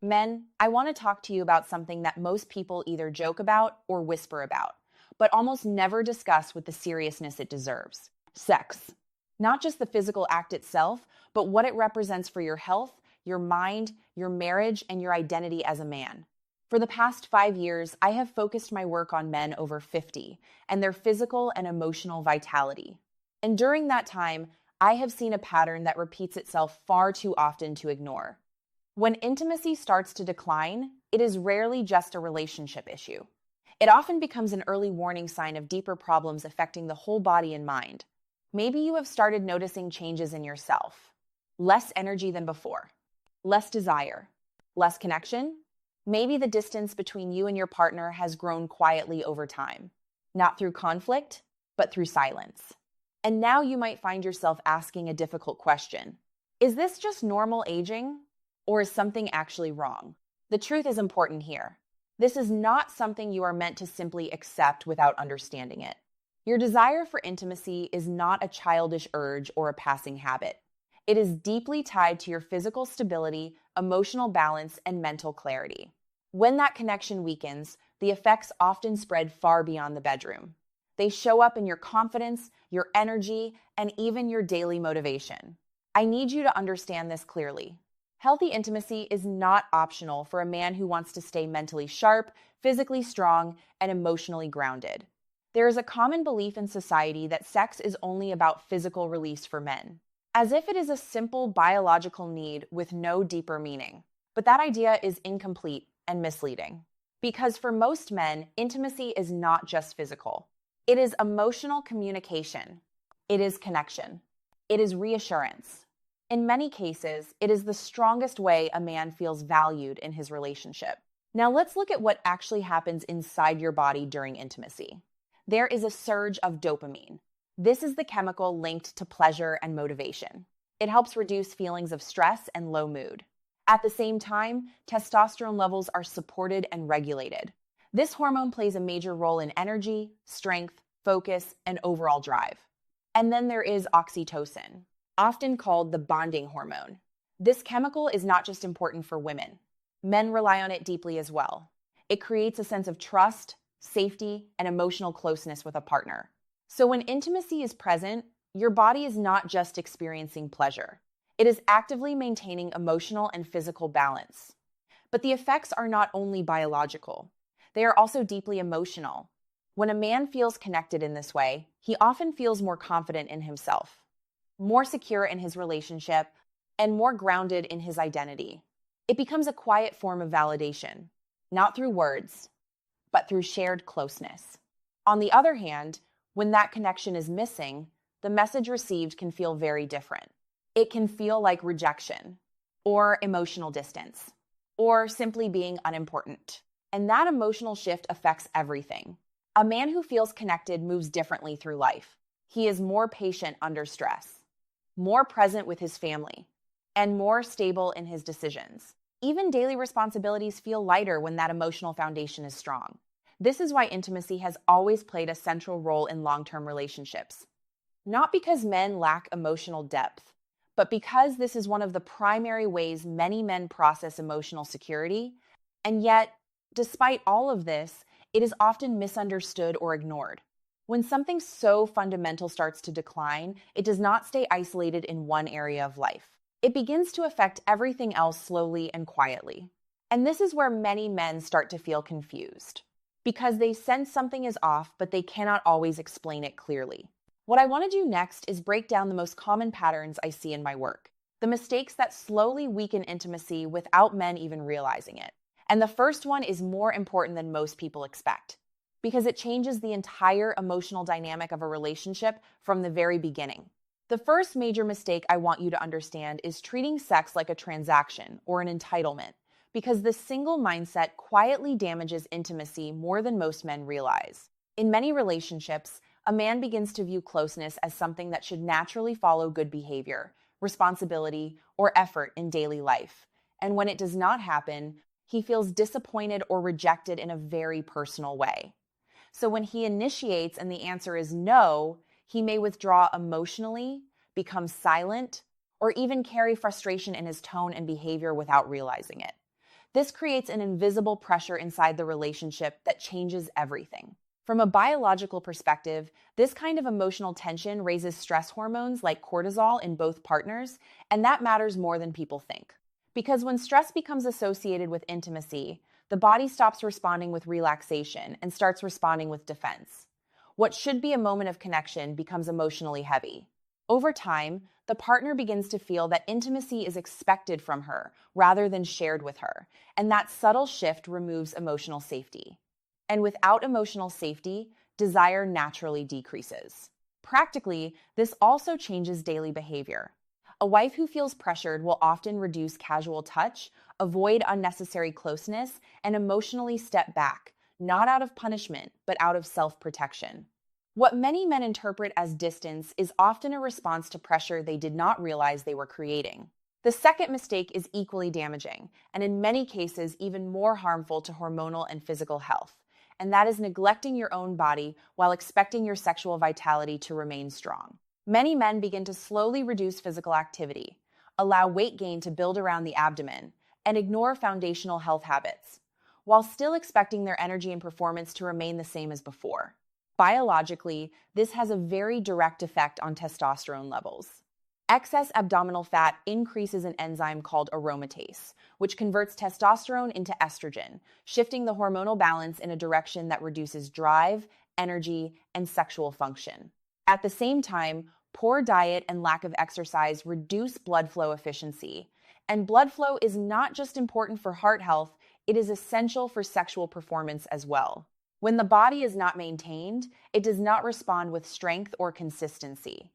Men, I want to talk to you about something that most people either joke about or whisper about, but almost never discuss with the seriousness it deserves: sex. Not just the physical act itself, but what it represents for your health, your mind, your marriage, and your identity as a man. For the past 5 years, I have focused my work on men over 50 and their physical and emotional vitality. And during that time, I have seen a pattern that repeats itself far too often to ignore. When intimacy starts to decline, it is rarely just a relationship issue. It often becomes an early warning sign of deeper problems affecting the whole body and mind. Maybe you have started noticing changes in yourself: less energy than before, less desire, less connection. Maybe the distance between you and your partner has grown quietly over time, not through conflict, but through silence. And now you might find yourself asking a difficult question: is this just normal aging? Or is something actually wrong? The truth is important here. This is not something you are meant to simply accept without understanding it. Your desire for intimacy is not a childish urge or a passing habit. It is deeply tied to your physical stability, emotional balance, and mental clarity. When that connection weakens, the effects often spread far beyond the bedroom. They show up in your confidence, your energy, and even your daily motivation. I need you to understand this clearly. Healthy intimacy is not optional for a man who wants to stay mentally sharp, physically strong, and emotionally grounded. There is a common belief in society that sex is only about physical release for men, as if it is a simple biological need with no deeper meaning. But that idea is incomplete and misleading. Because for most men, intimacy is not just physical. It is emotional communication. It is connection. It is reassurance. In many cases, it is the strongest way a man feels valued in his relationship. Now let's look at what actually happens inside your body during intimacy. There is a surge of dopamine. This is the chemical linked to pleasure and motivation. It helps reduce feelings of stress and low mood. At the same time, testosterone levels are supported and regulated. This hormone plays a major role in energy, strength, focus, and overall drive. And then there is oxytocin, often called the bonding hormone. This chemical is not just important for women. Men rely on it deeply as well. It creates a sense of trust, safety, and emotional closeness with a partner. So when intimacy is present, your body is not just experiencing pleasure. It is actively maintaining emotional and physical balance. But the effects are not only biological. They are also deeply emotional. When a man feels connected in this way, he often feels more confident in himself, more secure in his relationship, and more grounded in his identity. It becomes a quiet form of validation, not through words, but through shared closeness. On the other hand, when that connection is missing, the message received can feel very different. It can feel like rejection, or emotional distance, or simply being unimportant. And that emotional shift affects everything. A man who feels connected moves differently through life. He is more patient under stress, more present with his family, and more stable in his decisions. Even daily responsibilities feel lighter when that emotional foundation is strong. This is why intimacy has always played a central role in long-term relationships. Not because men lack emotional depth, but because this is one of the primary ways many men process emotional security. And yet, despite all of this, it is often misunderstood or ignored. When something so fundamental starts to decline, it does not stay isolated in one area of life. It begins to affect everything else slowly and quietly. And this is where many men start to feel confused, because they sense something is off, but they cannot always explain it clearly. What I want to do next is break down the most common patterns I see in my work, the mistakes that slowly weaken intimacy without men even realizing it. And the first one is more important than most people expect, because it changes the entire emotional dynamic of a relationship from the very beginning. The first major mistake I want you to understand is treating sex like a transaction or an entitlement, because this single mindset quietly damages intimacy more than most men realize. In many relationships, a man begins to view closeness as something that should naturally follow good behavior, responsibility, or effort in daily life. And when it does not happen, he feels disappointed or rejected in a very personal way. So when he initiates and the answer is no, he may withdraw emotionally, become silent, or even carry frustration in his tone and behavior without realizing it. This creates an invisible pressure inside the relationship that changes everything. From a biological perspective, this kind of emotional tension raises stress hormones like cortisol in both partners, and that matters more than people think. Because when stress becomes associated with intimacy, the body stops responding with relaxation and starts responding with defense. What should be a moment of connection becomes emotionally heavy. Over time, the partner begins to feel that intimacy is expected from her rather than shared with her, and that subtle shift removes emotional safety. And without emotional safety, desire naturally decreases. Practically, this also changes daily behavior. A wife who feels pressured will often reduce casual touch, avoid unnecessary closeness, and emotionally step back, not out of punishment, but out of self-protection. What many men interpret as distance is often a response to pressure they did not realize they were creating. The second mistake is equally damaging, and in many cases, even more harmful to hormonal and physical health, and that is neglecting your own body while expecting your sexual vitality to remain strong. Many men begin to slowly reduce physical activity, allow weight gain to build around the abdomen, and ignore foundational health habits, while still expecting their energy and performance to remain the same as before. Biologically, this has a very direct effect on testosterone levels. Excess abdominal fat increases an enzyme called aromatase, which converts testosterone into estrogen, shifting the hormonal balance in a direction that reduces drive, energy, and sexual function. At the same time, poor diet and lack of exercise reduce blood flow efficiency. And blood flow is not just important for heart health, it is essential for sexual performance as well. When the body is not maintained, it does not respond with strength or consistency.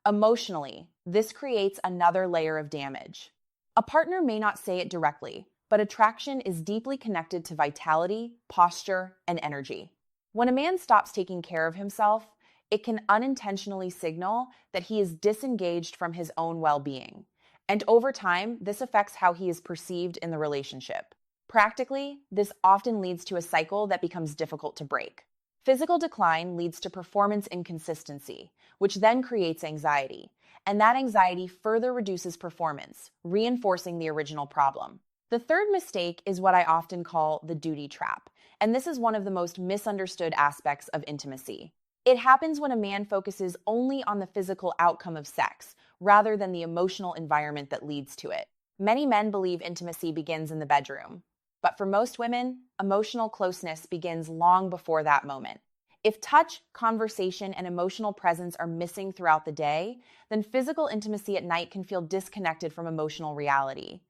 Emotionally, this creates another layer of damage. A partner may not say it directly, but attraction is deeply connected to vitality, posture, and energy. When a man stops taking care of himself, it can unintentionally signal that he is disengaged from his own well-being. And over time, this affects how he is perceived in the relationship. Practically, this often leads to a cycle that becomes difficult to break. Physical decline leads to performance inconsistency, which then creates anxiety, and that anxiety further reduces performance, reinforcing the original problem. The third mistake is what I often call the duty trap, and this is one of the most misunderstood aspects of intimacy. It happens when a man focuses only on the physical outcome of sex, rather than the emotional environment that leads to it. Many men believe intimacy begins in the bedroom, but for most women, emotional closeness begins long before that moment. If touch, conversation, and emotional presence are missing throughout the day, then physical intimacy at night can feel disconnected from emotional reality.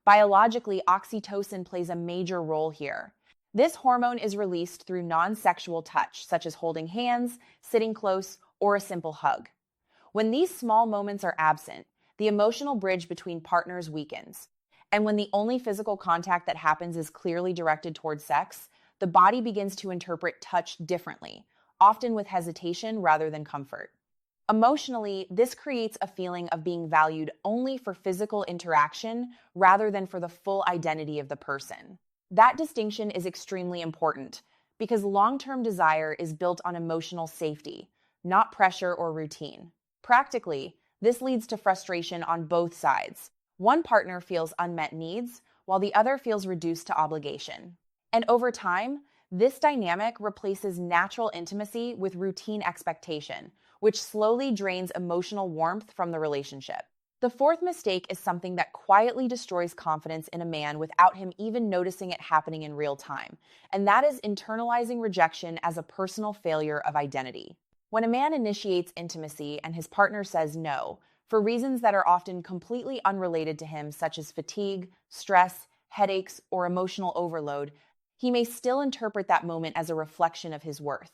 Biologically, oxytocin plays a major role here. This hormone is released through non-sexual touch, such as holding hands, sitting close, or a simple hug. When these small moments are absent, the emotional bridge between partners weakens. And when the only physical contact that happens is clearly directed towards sex, the body begins to interpret touch differently, often with hesitation rather than comfort. Emotionally, this creates a feeling of being valued only for physical interaction rather than for the full identity of the person. That distinction is extremely important because long-term desire is built on emotional safety, not pressure or routine. Practically, this leads to frustration on both sides. One partner feels unmet needs, while the other feels reduced to obligation. And over time, this dynamic replaces natural intimacy with routine expectation, which slowly drains emotional warmth from the relationship. The fourth mistake is something that quietly destroys confidence in a man without him even noticing it happening in real time, and that is internalizing rejection as a personal failure of identity. When a man initiates intimacy and his partner says no, for reasons that are often completely unrelated to him, such as fatigue, stress, headaches, or emotional overload, he may still interpret that moment as a reflection of his worth.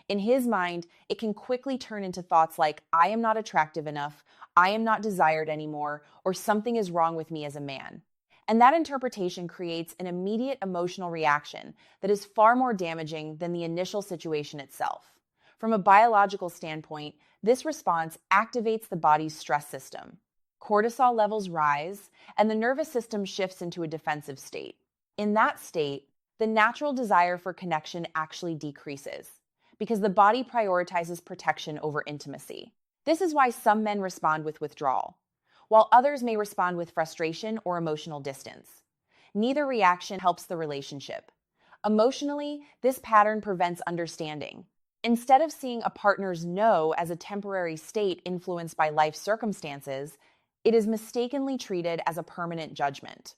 In his mind, it can quickly turn into thoughts like, I am not attractive enough, I am not desired anymore, or something is wrong with me as a man. And that interpretation creates an immediate emotional reaction that is far more damaging than the initial situation itself. From a biological standpoint, this response activates the body's stress system. Cortisol levels rise, and the nervous system shifts into a defensive state. In that state, the natural desire for connection actually decreases, because the body prioritizes protection over intimacy. This is why some men respond with withdrawal, while others may respond with frustration or emotional distance. neither reaction helps the relationship. Emotionally, this pattern prevents understanding. Instead of seeing a partner's no as a temporary state influenced by life circumstances, it is mistakenly treated as a permanent judgment.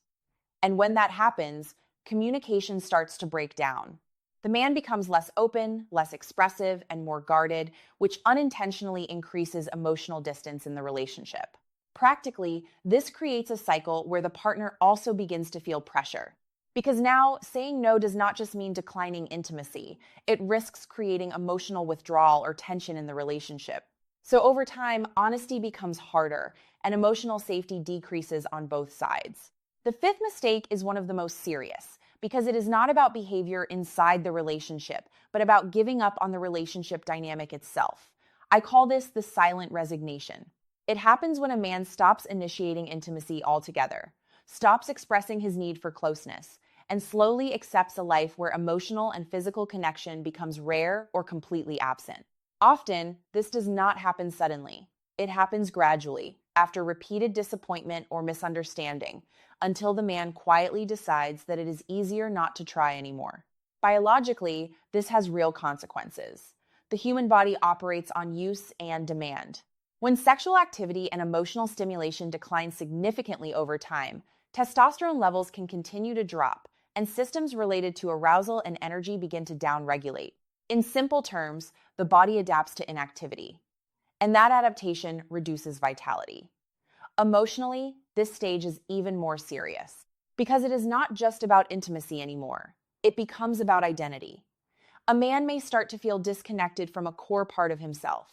And when that happens, communication starts to break down. The man becomes less open, less expressive, and more guarded, which unintentionally increases emotional distance in the relationship. Practically, this creates a cycle where the partner also begins to feel pressure. Because now, saying no does not just mean declining intimacy, it risks creating emotional withdrawal or tension in the relationship. So over time, honesty becomes harder, and emotional safety decreases on both sides. The fifth mistake is one of the most serious, because it is not about behavior inside the relationship, but about giving up on the relationship dynamic itself. I call this the silent resignation. It happens when a man stops initiating intimacy altogether, stops expressing his need for closeness, and slowly accepts a life where emotional and physical connection becomes rare or completely absent. Often, this does not happen suddenly. It happens gradually, after repeated disappointment or misunderstanding, until the man quietly decides that it is easier not to try anymore. Biologically, this has real consequences. The human body operates on use and demand. When sexual activity and emotional stimulation decline significantly over time, testosterone levels can continue to drop, and systems related to arousal and energy begin to downregulate. In simple terms, the body adapts to inactivity, and that adaptation reduces vitality. Emotionally, this stage is even more serious because it is not just about intimacy anymore. It becomes about identity. A man may start to feel disconnected from a core part of himself,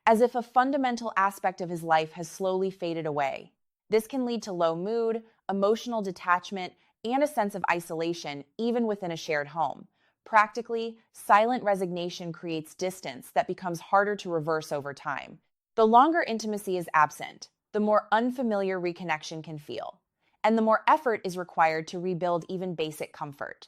as if a fundamental aspect of his life has slowly faded away. This can lead to low mood, emotional detachment, and a sense of isolation, even within a shared home. Practically, silent resignation creates distance that becomes harder to reverse over time. The longer intimacy is absent, the more unfamiliar reconnection can feel, and the more effort is required to rebuild even basic comfort.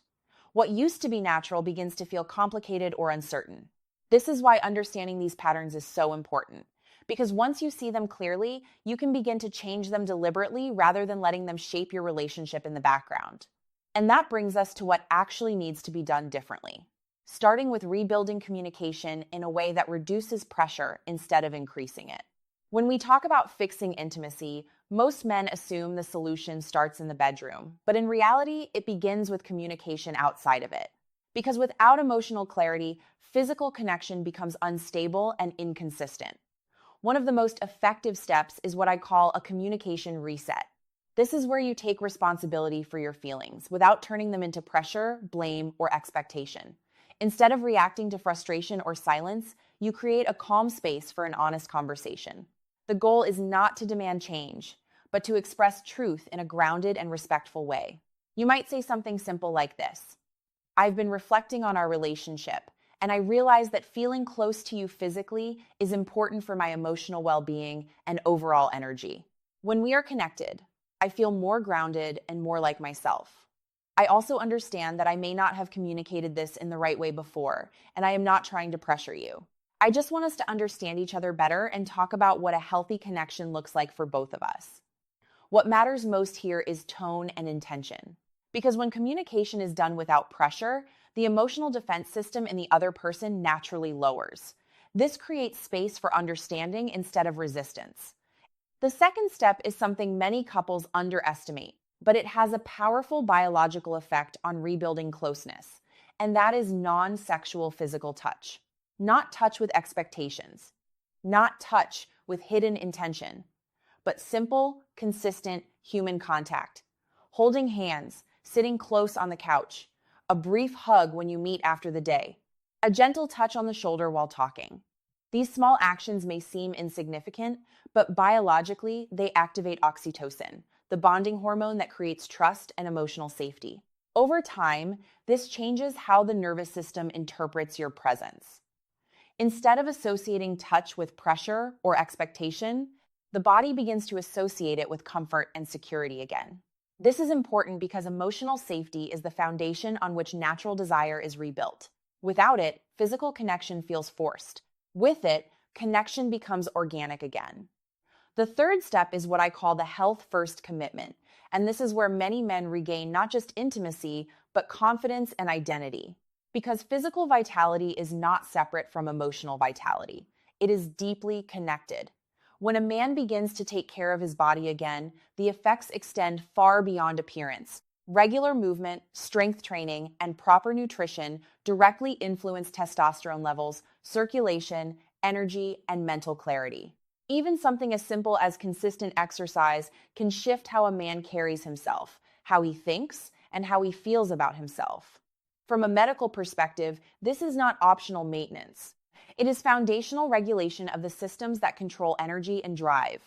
What used to be natural begins to feel complicated or uncertain. This is why understanding these patterns is so important, because once you see them clearly, you can begin to change them deliberately rather than letting them shape your relationship in the background. And that brings us to what actually needs to be done differently, starting with rebuilding communication in a way that reduces pressure instead of increasing it. When we talk about fixing intimacy, most men assume the solution starts in the bedroom, but in reality, it begins with communication outside of it. Because without emotional clarity, physical connection becomes unstable and inconsistent. One of the most effective steps is what I call a communication reset. This is where you take responsibility for your feelings without turning them into pressure, blame, or expectation. Instead of reacting to frustration or silence, you create a calm space for an honest conversation. The goal is not to demand change, but to express truth in a grounded and respectful way. You might say something simple like this: I've been reflecting on our relationship, and I realize that feeling close to you physically is important for my emotional well-being and overall energy. When we are connected, I feel more grounded and more like myself. I also understand that I may not have communicated this in the right way before, and I am not trying to pressure you. I just want us to understand each other better and talk about what a healthy connection looks like for both of us. What matters most here is tone and intention. Because when communication is done without pressure, the emotional defense system in the other person naturally lowers. This creates space for understanding instead of resistance. The second step is something many couples underestimate, but it has a powerful biological effect on rebuilding closeness, and that is non-sexual physical touch. Not touch with expectations, not touch with hidden intention, but simple, consistent human contact. Holding hands, sitting close on the couch, a brief hug when you meet after the day, a gentle touch on the shoulder while talking. These small actions may seem insignificant, but biologically, they activate oxytocin, the bonding hormone that creates trust and emotional safety. Over time, this changes how the nervous system interprets your presence. Instead of associating touch with pressure or expectation, the body begins to associate it with comfort and security again. This is important because emotional safety is the foundation on which natural desire is rebuilt. Without it, physical connection feels forced. With it, connection becomes organic again. The third step is what I call the health first commitment. And this is where many men regain not just intimacy, but confidence and identity. Because physical vitality is not separate from emotional vitality, it is deeply connected. When a man begins to take care of his body again, the effects extend far beyond appearance. Regular movement, strength training, and proper nutrition directly influence testosterone levels, circulation, energy, and mental clarity. Even something as simple as consistent exercise can shift how a man carries himself, how he thinks, and how he feels about himself. From a medical perspective, this is not optional maintenance. It is foundational regulation of the systems that control energy and drive.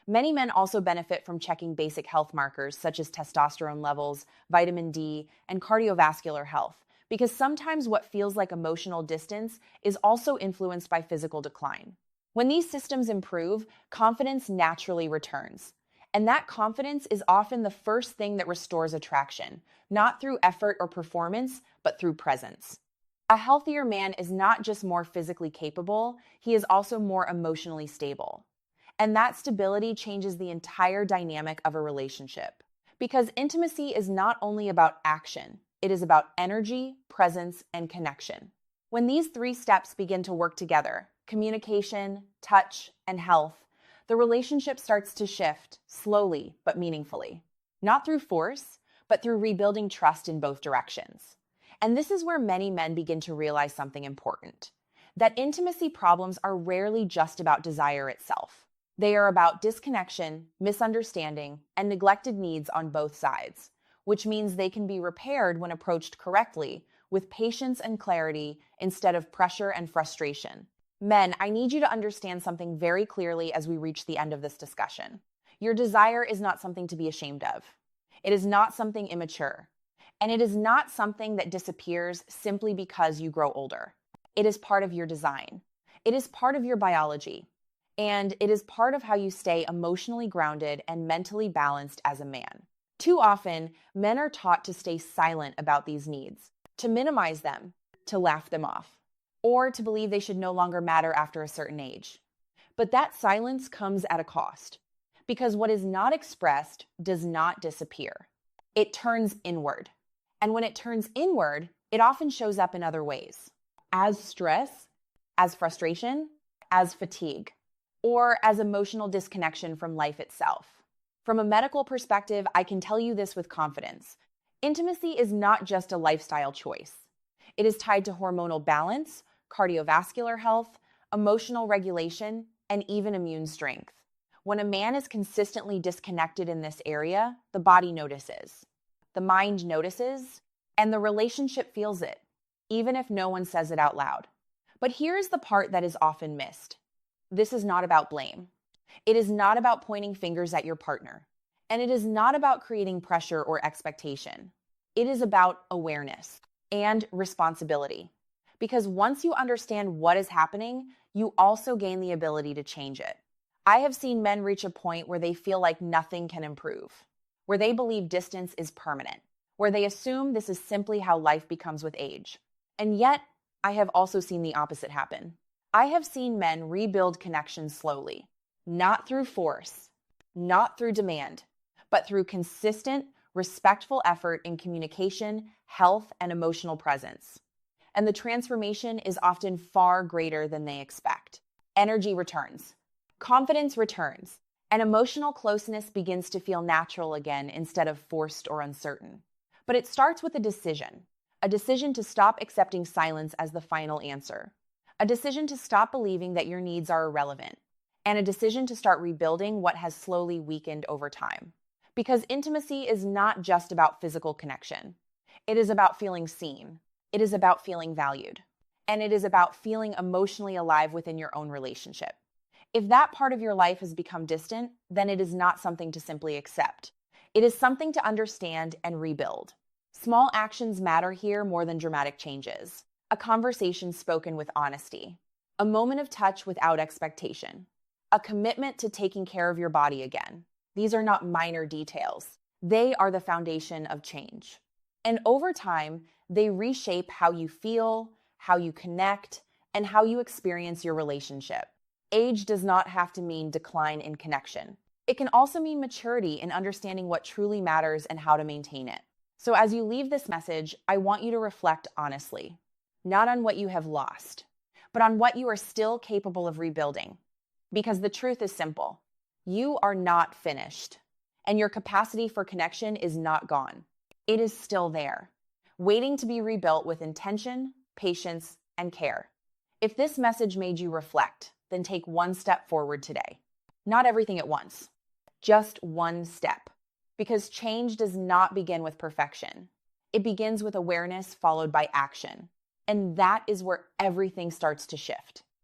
Many men also benefit from checking basic health markers such as testosterone levels, vitamin D, and cardiovascular health, because sometimes what feels like emotional distance is also influenced by physical decline. When these systems improve, confidence naturally returns. And that confidence is often the first thing that restores attraction, not through effort or performance, but through presence. A healthier man is not just more physically capable, he is also more emotionally stable. And that stability changes the entire dynamic of a relationship. Because intimacy is not only about action, it is about energy, presence, and connection. When these three steps begin to work together, communication, touch, and health, the relationship starts to shift, slowly but meaningfully. Not through force, but through rebuilding trust in both directions. And this is where many men begin to realize something important: that intimacy problems are rarely just about desire itself. They are about disconnection, misunderstanding, and neglected needs on both sides, which means they can be repaired when approached correctly, with patience and clarity instead of pressure and frustration. Men, I need you to understand something very clearly as we reach the end of this discussion. Your desire is not something to be ashamed of. It is not something immature. And it is not something that disappears simply because you grow older. It is part of your design. It is part of your biology. And it is part of how you stay emotionally grounded and mentally balanced as a man. Too often, men are taught to stay silent about these needs, to minimize them, to laugh them off, or to believe they should no longer matter after a certain age. But that silence comes at a cost, because what is not expressed does not disappear. It turns inward. And when it turns inward, it often shows up in other ways, as stress, as frustration, as fatigue, or as emotional disconnection from life itself. From a medical perspective, I can tell you this with confidence. Intimacy is not just a lifestyle choice. It is tied to hormonal balance, cardiovascular health, emotional regulation, and even immune strength. When a man is consistently disconnected in this area, the body notices, the mind notices, and the relationship feels it, even if no one says it out loud. But here's the part that is often missed. This is not about blame. It is not about pointing fingers at your partner. And it is not about creating pressure or expectation. It is about awareness and responsibility. Because once you understand what is happening, you also gain the ability to change it. I have seen men reach a point where they feel like nothing can improve, where they believe distance is permanent, where they assume this is simply how life becomes with age. And yet, I have also seen the opposite happen. I have seen men rebuild connections slowly, not through force, not through demand, but through consistent, respectful effort in communication, health, and emotional presence. And the transformation is often far greater than they expect. Energy returns, confidence returns, and emotional closeness begins to feel natural again instead of forced or uncertain. But it starts with a decision to stop accepting silence as the final answer, a decision to stop believing that your needs are irrelevant, and a decision to start rebuilding what has slowly weakened over time. Because intimacy is not just about physical connection. It is about feeling seen. It is about feeling valued. And it is about feeling emotionally alive within your own relationship. If that part of your life has become distant, then it is not something to simply accept. It is something to understand and rebuild. Small actions matter here more than dramatic changes. A conversation spoken with honesty. A moment of touch without expectation. A commitment to taking care of your body again. These are not minor details. They are the foundation of change. And over time, they reshape how you feel, how you connect, and how you experience your relationship. Age does not have to mean decline in connection. It can also mean maturity in understanding what truly matters and how to maintain it. So as you leave this message, I want you to reflect honestly, not on what you have lost, but on what you are still capable of rebuilding. Because the truth is simple. You are not finished, and your capacity for connection is not gone. It is still there, waiting to be rebuilt with intention, patience, and care. If this message made you reflect, then take one step forward today. Not everything at once, just one step. Because change does not begin with perfection. It begins with awareness followed by action. And that is where everything starts to shift.